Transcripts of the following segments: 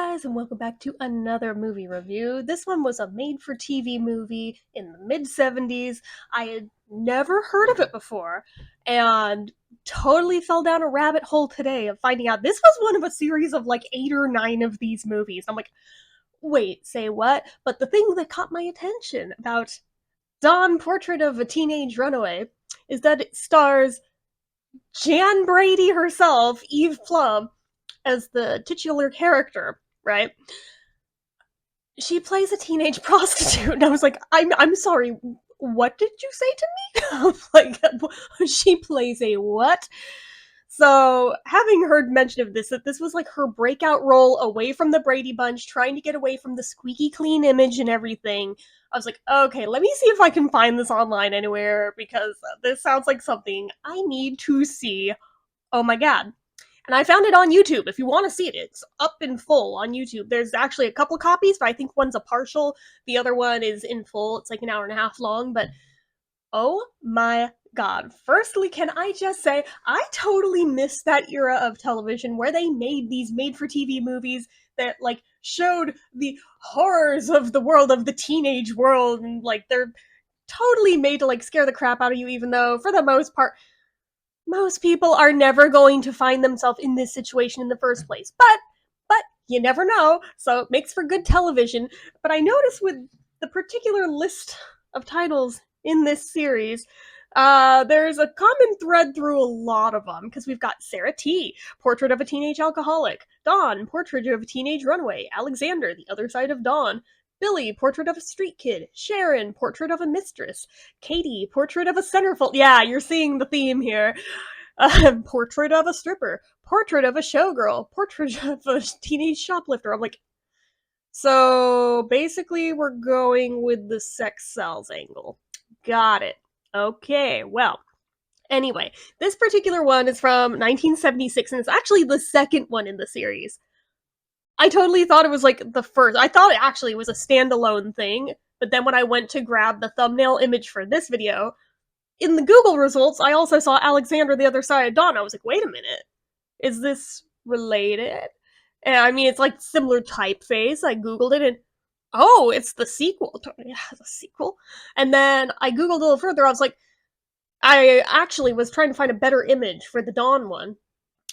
guys, and welcome back to another movie review. This one was a made-for-TV movie in the mid-70s. I had never heard of it before, and totally fell down a rabbit hole today of finding out this was one of a series of like 8 or 9 of these movies. I'm like, wait, say what? But the thing that caught my attention about Dawn Portrait of a Teenage Runaway is that it stars Jan Brady herself, Eve Plum, as the titular character, right? She plays a teenage prostitute, and I was like, I'm sorry, what did you say to me? I was like, she plays a what? So, having heard mention of this, that this was like her breakout role away from the Brady Bunch, trying to get away from the squeaky clean image and everything, I was like, okay, let me see if I can find this online anywhere, because this sounds like something I need to see. Oh my god. And I found it on YouTube. If you want to see it, it's up in full on YouTube. There's actually a couple copies, but I think one's a partial. The other one is in full. It's like an hour and a half long, but oh my god. Firstly, can I just say, I totally missed that era of television where they made these made-for-TV movies that, like, showed the horrors of the world, of the teenage world, and, like, they're totally made to, like, scare the crap out of you, even though, for the most part, most people are never going to find themselves in this situation in the first place. But you never know, so it makes for good television. But I noticed with the particular list of titles in this series, there's a common thread through a lot of them, because we've got Sarah T., Portrait of a Teenage Alcoholic, Dawn, Portrait of a Teenage Runaway, Alexander, The Other Side of Dawn, Billy, Portrait of a Street Kid, Sharon, Portrait of a Mistress, Katie, Portrait of a Centerfold. Yeah, you're seeing the theme here. Portrait of a Stripper, Portrait of a Showgirl, Portrait of a Teenage Shoplifter. I'm like, so basically we're going with the sex sells angle. Got it. Okay, well, anyway, this particular one is from 1976, and it's actually the second one in the series. I totally thought it was like the first. I thought it actually was a standalone thing, but then when I went to grab the thumbnail image for this video, in the Google results, I also saw Alexander the Other Side of Dawn. I was like, wait a minute. Is this related? And I mean, it's like similar typeface. I Googled it and, oh, it's the sequel. Yeah, the sequel. And then I Googled a little further. I was like, I actually was trying to find a better image for the Dawn one.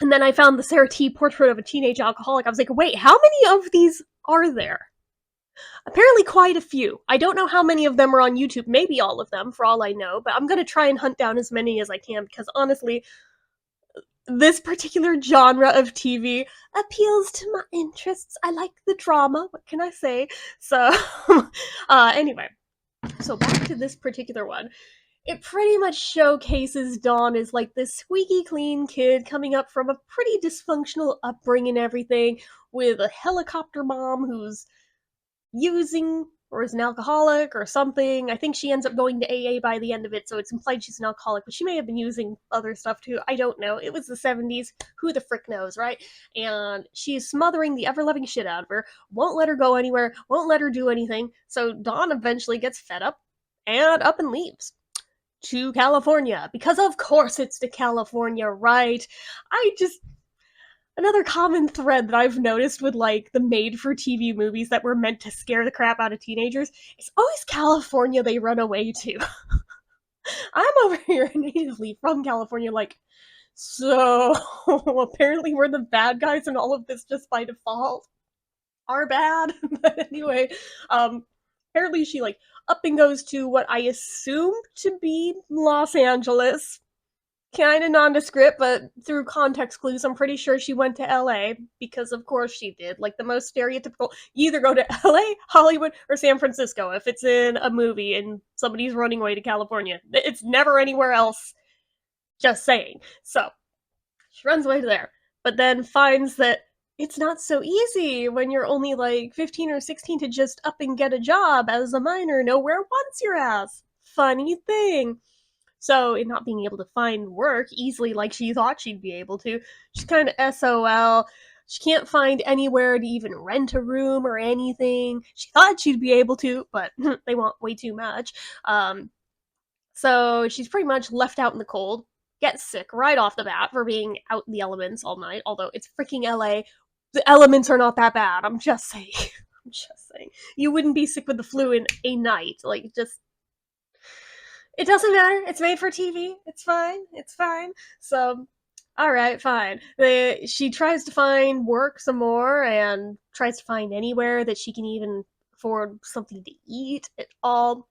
And then I found the Sarah T. Portrait of a Teenage Alcoholic. I was like, wait, how many of these are there? Apparently quite a few. I don't know how many of them are on YouTube, maybe all of them, for all I know, but I'm gonna try and hunt down as many as I can, because honestly, this particular genre of TV appeals to my interests. I like the drama, what can I say? So, anyway, so back to this particular one. It pretty much showcases Dawn as like this squeaky clean kid coming up from a pretty dysfunctional upbringing and everything, with a helicopter mom who's using or is an alcoholic or something. I think she ends up going to AA by the end of it, so it's implied she's an alcoholic, but she may have been using other stuff too. I don't know. It was the 70s. Who the frick knows, right? And she's smothering the ever-loving shit out of her, won't let her go anywhere, won't let her do anything, so Dawn eventually gets fed up and up and leaves to California, because of course it's to California, right? I just Another common thread that I've noticed with like the made-for-TV movies that were meant to scare the crap out of teenagers is always California they run away to. I'm over here natively from California, like, so apparently we're the bad guys in all of this just by default. Are bad. But anyway, apparently she like up and goes to what I assume to be Los Angeles, kind of nondescript, but through context clues, I'm pretty sure she went to LA, because of course she did. Like the most stereotypical, you either go to LA, Hollywood, or San Francisco if it's in a movie and somebody's running away to California. It's never anywhere else, just saying. So, she runs away to there, but then finds that it's not so easy when you're only like 15 or 16 to just up and get a job as a minor. Nowhere wants your ass. Funny thing. So, in not being able to find work easily like she thought she'd be able to, she's kind of SOL. She can't find anywhere to even rent a room or anything. She thought she'd be able to, but they want way too much. So she's pretty much left out in the cold, gets sick right off the bat for being out in the elements all night, although it's freaking LA. The elements are not that bad. I'm just saying. I'm just saying. You wouldn't be sick with the flu in a night. Like, just it doesn't matter. It's made for TV. It's fine. It's fine. So, all right, fine. She tries to find work some more and tries to find anywhere that she can even afford something to eat at all.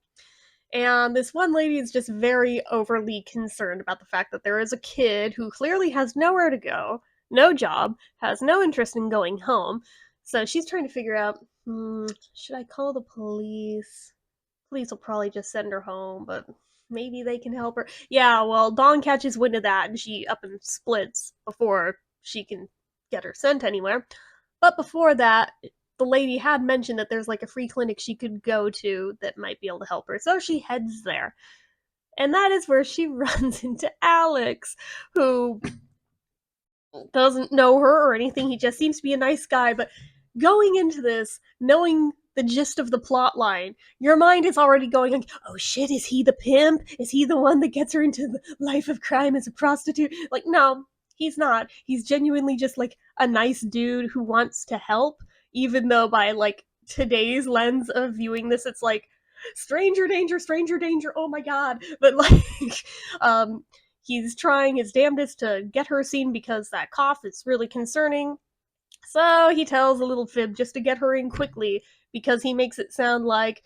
And this one lady is just very overly concerned about the fact that there is a kid who clearly has nowhere to go, no job, has no interest in going home. So she's trying to figure out, should I call the police? Police will probably just send her home, but maybe they can help her. Yeah, well, Dawn catches wind of that and she up and splits before she can get her sent anywhere. But before that, the lady had mentioned that there's like a free clinic she could go to that might be able to help her. So she heads there. And that is where she runs into Alex, who doesn't know her or anything. He just seems to be a nice guy. But going into this, knowing the gist of the plot line, your mind is already going like, oh shit, is he the pimp? Is he the one that gets her into the life of crime as a prostitute? Like, no, he's not. He's genuinely just like a nice dude who wants to help, even though by like today's lens of viewing this, it's like stranger danger, oh my god. But like, um, he's trying his damnedest to get her seen because that cough is really concerning. So he tells a little fib just to get her in quickly because he makes it sound like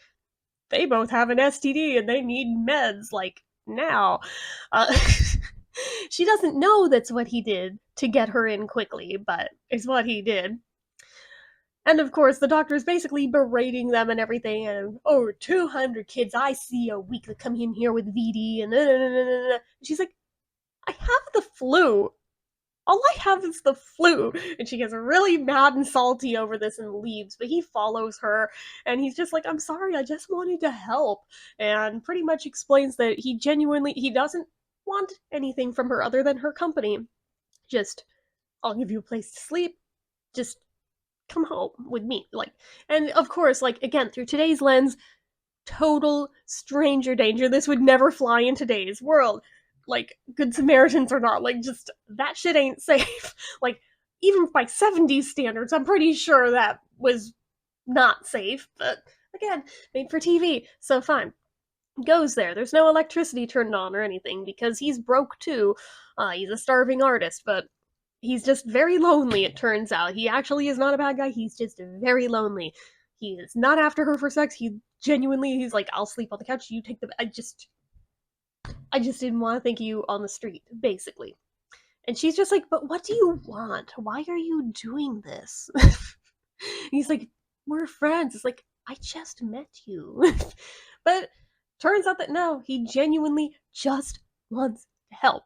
they both have an STD and they need meds, like, now. Uh, she doesn't know that's what he did to get her in quickly, but it's what he did. And of course, the doctor is basically berating them and everything, and over 200 kids I see a week that come in here with VD, and she's like, I have the flu. All I have is the flu. And she gets really mad and salty over this and leaves, but he follows her, and he's just like, I'm sorry, I just wanted to help. And pretty much explains that he doesn't want anything from her other than her company. Just, I'll give you a place to sleep. Just come home with me. Like, and of course, like, again, through today's lens, total stranger danger. This would never fly in today's world. Like, Good Samaritans or not, like, just that shit ain't safe. Like, even by 70s standards, I'm pretty sure that was not safe. But again, made for TV, so fine. Goes there. There's no electricity turned on or anything because he's broke too. He's a starving artist, but he's just very lonely, it turns out. He actually is not a bad guy, he's just very lonely. He is not after her for sex. He's like, I'll sleep on the couch, you take the I just didn't want to think of you on the street, basically. And she's just like, but what do you want? Why are you doing this? He's like, we're friends. It's like, I just met you. But turns out that no, he genuinely just wants to help.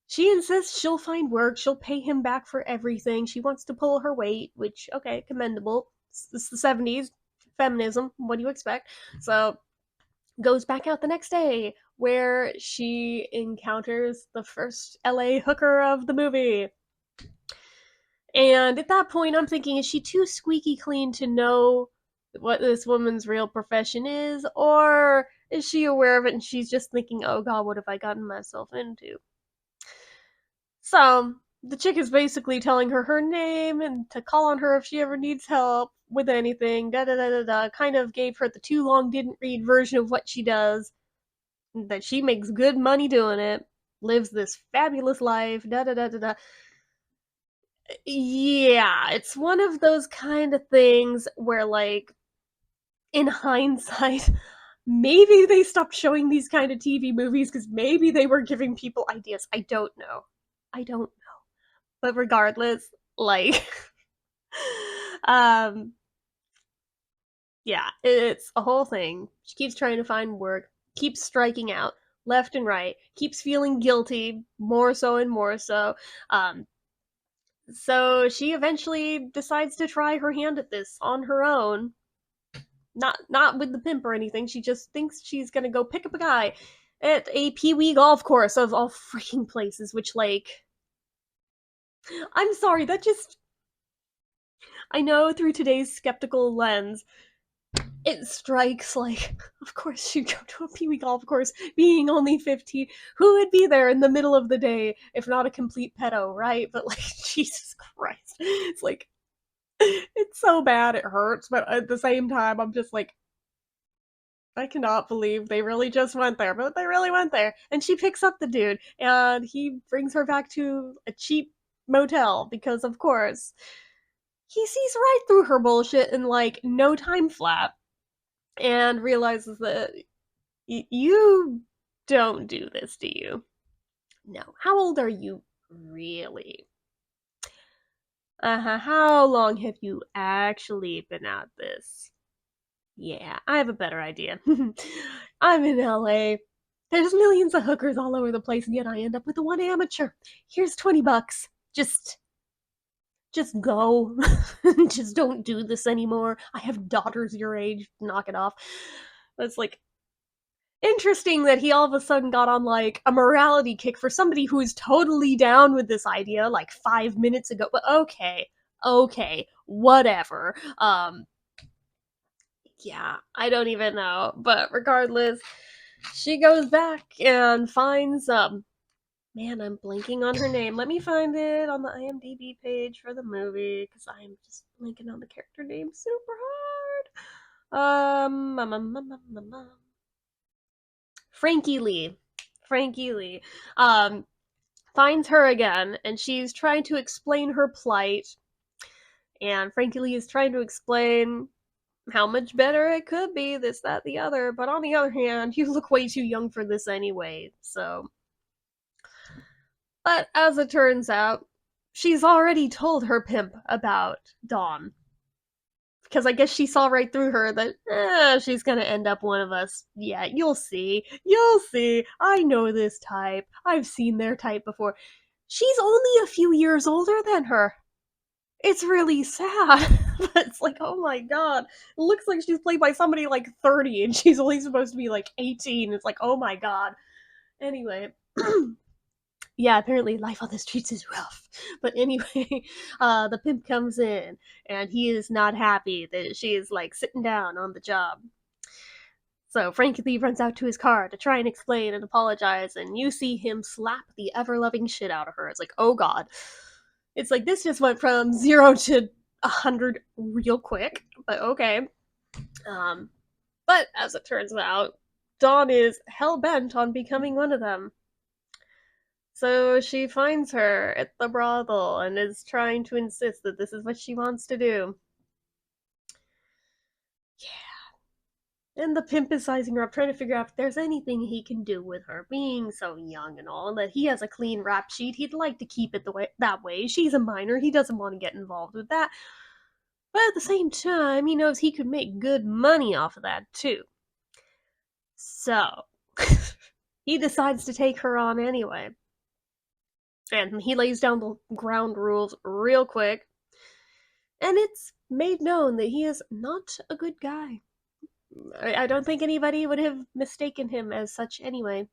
She insists she'll find work, she'll pay him back for everything. She wants to pull her weight, which, okay, commendable. It's the 70s, feminism, what do you expect? So, goes back out the next day, where she encounters the first LA hooker of the movie. And at that point, I'm thinking, is she too squeaky clean to know what this woman's real profession is? Or is she aware of it and she's just thinking, oh god, what have I gotten myself into? So, the chick is basically telling her name and to call on her if she ever needs help with anything, da da da da da. Kind of gave her the too long didn't read version of what she does, that she makes good money doing it, lives this fabulous life, da da da da da. Yeah, it's one of those kind of things where, like, in hindsight, maybe they stopped showing these kind of TV movies because maybe they were giving people ideas. I don't know. I don't know. But regardless, like, um, yeah, it's a whole thing. She keeps trying to find work, keeps striking out left and right, keeps feeling guilty more so and more so. Um, so she eventually decides to try her hand at this on her own. Not with the pimp or anything. She just thinks she's gonna go pick up a guy at a pee-wee golf course of all freaking places, which, like, I'm sorry, that just, I know through today's skeptical lens, it strikes like, of course she'd go to a Pee Wee golf course, being only 15. Who would be there in the middle of the day if not a complete pedo, right? But like, Jesus Christ. It's like, it's so bad it hurts, but at the same time, I'm just like, I cannot believe they really just went there, but they really went there. And she picks up the dude, and he brings her back to a cheap motel because, of course, he sees right through her bullshit in like no time flat and realizes that you don't do this, do you? No. How old are you really? How long have you actually been at this? Yeah, I have a better idea. I'm in LA. There's millions of hookers all over the place, and yet I end up with the one amateur. Here's $20. Just go. Just don't do this anymore. I have daughters your age. Knock it off. It's like interesting that he all of a sudden got on like a morality kick for somebody who is totally down with this idea like 5 minutes ago. But okay, whatever. Yeah, I don't even know. But regardless, she goes back and finds man, I'm blanking on her name. Let me find it on the IMDb page for the movie because I'm just blanking on the character name super hard. Frankie Lee. Frankie Lee. Um, finds her again, and she's trying to explain her plight. And Frankie Lee is trying to explain how much better it could be, this, that, the other. But on the other hand, you look way too young for this anyway, so. But as it turns out, she's already told her pimp about Dawn. Because I guess she saw right through her that, she's gonna end up one of us. Yeah, you'll see. You'll see. I know this type. I've seen their type before. She's only a few years older than her. It's really sad. But it's like, oh my god. It looks like she's played by somebody like 30 and she's only supposed to be like 18. It's like, oh my god. Anyway. Yeah, apparently life on the streets is rough. But anyway, the pimp comes in and he is not happy that she is like sitting down on the job. So Frankie Lee runs out to his car to try and explain and apologize, and you see him slap the ever loving shit out of her. It's like, oh god. It's like this just went from 0 to 100 real quick, but okay. But as it turns out, Dawn is hell bent on becoming one of them. So she finds her at the brothel and is trying to insist that this is what she wants to do. Yeah. And the pimp is sizing her up, trying to figure out if there's anything he can do with her, being so young and all, and that he has a clean rap sheet. He'd like to keep it that way. She's a minor. He doesn't want to get involved with that. But at the same time, he knows he could make good money off of that, too. So, he decides to take her on anyway. And he lays down the ground rules real quick. And it's made known that he is not a good guy. I don't think anybody would have mistaken him as such anyway.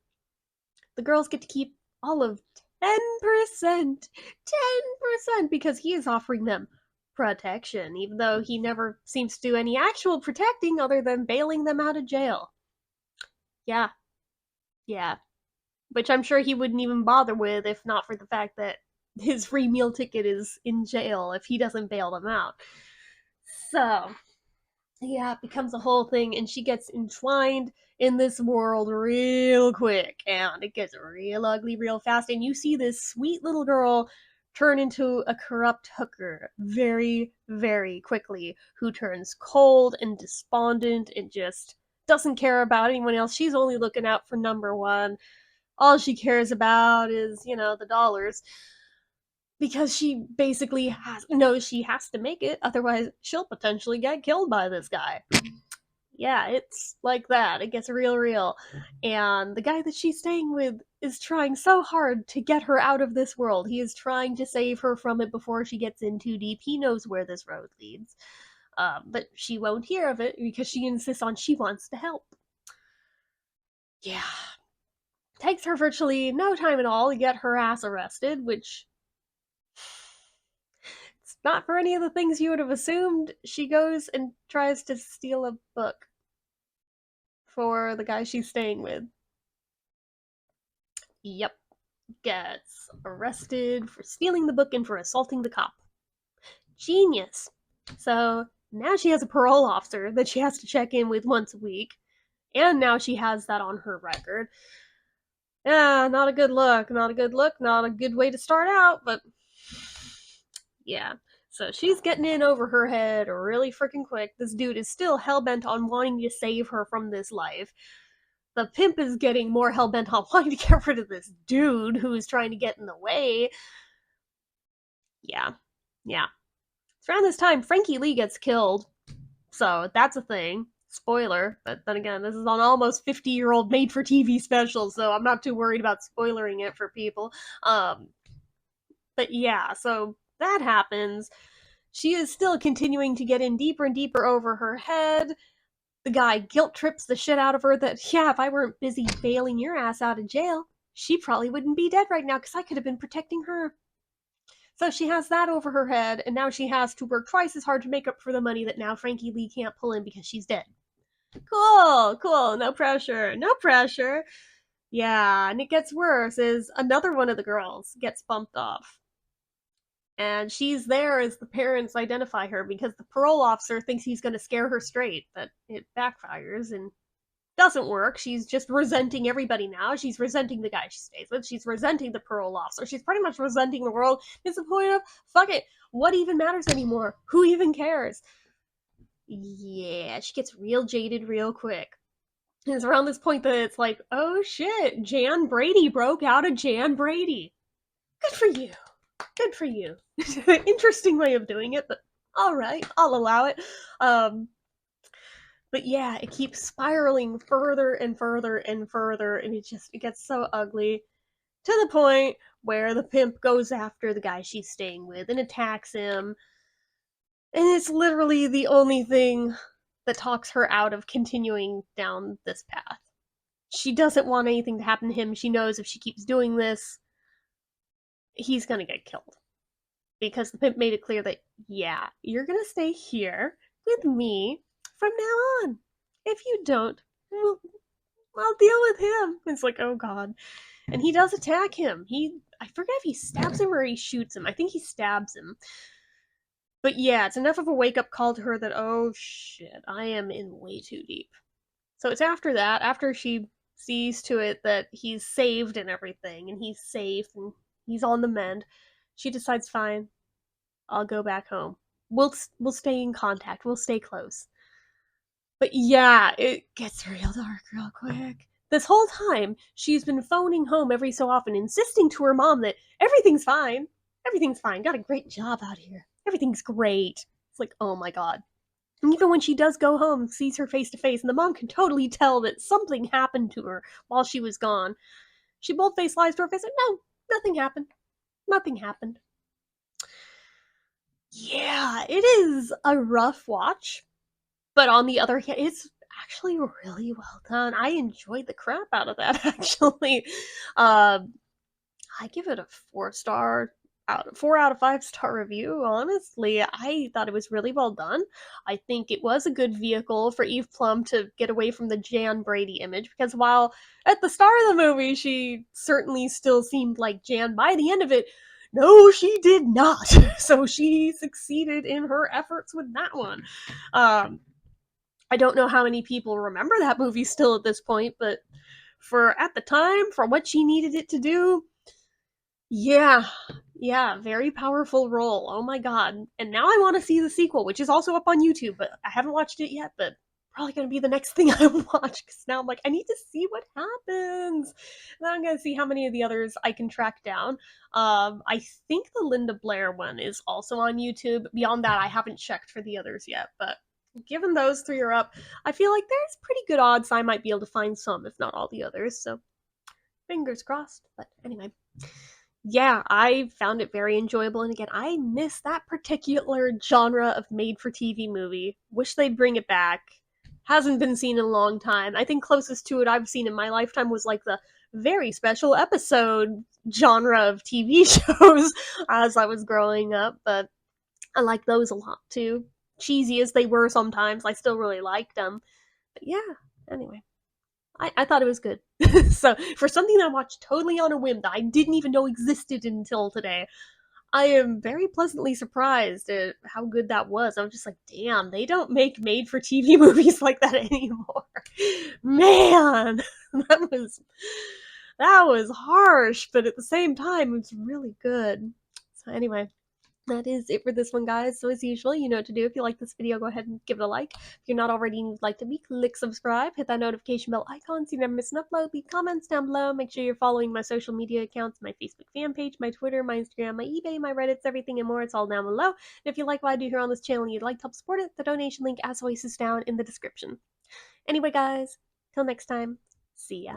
The girls get to keep all of 10%. 10% because he is offering them protection, even though he never seems to do any actual protecting other than bailing them out of jail. Yeah. Yeah. Which I'm sure he wouldn't even bother with if not for the fact that his free meal ticket is in jail if he doesn't bail them out. So, yeah, it becomes a whole thing, and she gets entwined in this world real quick, and it gets real ugly real fast, and you see this sweet little girl turn into a corrupt hooker very, very quickly, who turns cold and despondent and just doesn't care about anyone else. She's only looking out for number one. All she cares about is, the dollars. Because she basically knows she has to make it, otherwise she'll potentially get killed by this guy. Yeah, it's like that. It gets real. And the guy that she's staying with is trying so hard to get her out of this world. He is trying to save her from it before she gets in too deep. He knows where this road leads. But she won't hear of it because she insists on she wants to help. Yeah. Takes her virtually no time at all to get her ass arrested, which Not for any of the things you would have assumed. She goes and tries to steal a book for the guy she's staying with. Yep. Gets arrested for stealing the book and for assaulting the cop. Genius. So now she has a parole officer that she has to check in with once a week. And now she has that on her record. Yeah, not a good look. Not a good look. Not a good way to start out, but yeah. So she's getting in over her head really freaking quick. This dude is still hell-bent on wanting to save her from this life. The pimp is getting more hell-bent on wanting to get rid of this dude who is trying to get in the way. Yeah. Yeah. It's around this time Frankie Lee gets killed. So that's a thing. Spoiler. But then again, this is an almost 50-year-old made-for-TV special, so I'm not too worried about spoiling it for people. But yeah, so that happens. She is still continuing to get in deeper and deeper over her head. The guy guilt trips the shit out of her that, yeah, if I weren't busy bailing your ass out of jail, she probably wouldn't be dead right now because I could have been protecting her. So she has that over her head, and now she has to work twice as hard to make up for the money that now Frankie Lee can't pull in because she's dead. Cool, cool, no pressure, no pressure. Yeah, and it gets worse as another one of the girls gets bumped off. And she's there as the parents identify her because the parole officer thinks he's going to scare her straight, but it backfires and doesn't work. She's just resenting everybody now. She's resenting the guy she stays with. She's resenting the parole officer. She's pretty much resenting the world. It's the point of, fuck it, what even matters anymore? Who even cares? Yeah, she gets real jaded real quick. And it's around this point that it's like, oh shit, Jan Brady broke out of Jan Brady. Good for you. Good for you. Interesting way of doing it, but alright, I'll allow it. But yeah, it keeps spiraling further and further and further, and it gets so ugly. To the point where the pimp goes after the guy she's staying with and attacks him. And it's literally the only thing that talks her out of continuing down this path. She doesn't want anything to happen to him. She knows if she keeps doing this, he's gonna get killed. Because the pimp made it clear that, yeah, you're gonna stay here with me from now on. If you don't, I'll deal with him. It's like, oh god. And he does attack him. I forget if he stabs him or he shoots him. I think he stabs him. But yeah, it's enough of a wake-up call to her that, oh shit, I am in way too deep. So it's after that, after she sees to it that he's saved and everything, and he's safe, and he's on the mend, she decides, fine, I'll go back home. We'll stay in contact. We'll stay close. But yeah, it gets real dark real quick. This whole time, she's been phoning home every so often, insisting to her mom that everything's fine. Everything's fine. Got a great job out here. Everything's great. It's like, oh my god. And even when she does go home, sees her face to face, and the mom can totally tell that something happened to her while she was gone. She bold-faced lies to her face, and no, nothing happened. Nothing happened. Yeah, it is a rough watch, but on the other hand, it's actually really well done. I enjoyed the crap out of that, actually. I give it a 4 out of 5 star review. Honestly, I thought it was really well done. I think it was a good vehicle for Eve Plum to get away from the Jan Brady image, because while at the start of the movie she certainly still seemed like Jan, by the end of it, no, she did not. So she succeeded in her efforts with that one. I don't know how many people remember that movie still at this point, but for at the time, for what she needed it to do, yeah, very powerful role. Oh my god. And now I want to see the sequel, which is also up on YouTube, but I haven't watched it yet, but probably going to be the next thing I watch, because now I'm like, I need to see what happens. And then I'm going to see how many of the others I can track down. I think the Linda Blair one is also on YouTube. Beyond that, I haven't checked for the others yet, but given those 3 are up, I feel like there's pretty good odds I might be able to find some, if not all the others, so fingers crossed. But anyway, yeah, I found it very enjoyable, and again, I miss that particular genre of made-for-TV movie. Wish they'd bring it back. Hasn't been seen in a long time. I think closest to it I've seen in my lifetime was like the very special episode genre of TV shows as I was growing up, but I like those a lot too. Cheesy as they were sometimes, I still really liked them. But yeah, anyway. I thought it was good. So, for something that I watched totally on a whim that I didn't even know existed until today, I am very pleasantly surprised at how good that was. I was just like, damn, they don't make made for TV movies like that anymore. Man, that was that was harsh, but at the same time, it's really good. So anyway, that is it for this one, guys. So as usual, you know what to do. If you like this video, go ahead and give it a like. If you're not already and you'd like to be, click subscribe, hit that notification bell icon so you never miss an upload. Leave comments down below. Make sure you're following my social media accounts, my Facebook fan page, my Twitter, my Instagram, my eBay, my Reddits, everything and more. It's all down below. And if you like what I do here on this channel and you'd like to help support it, the donation link as always is down in the description. Anyway, guys, till next time, see ya.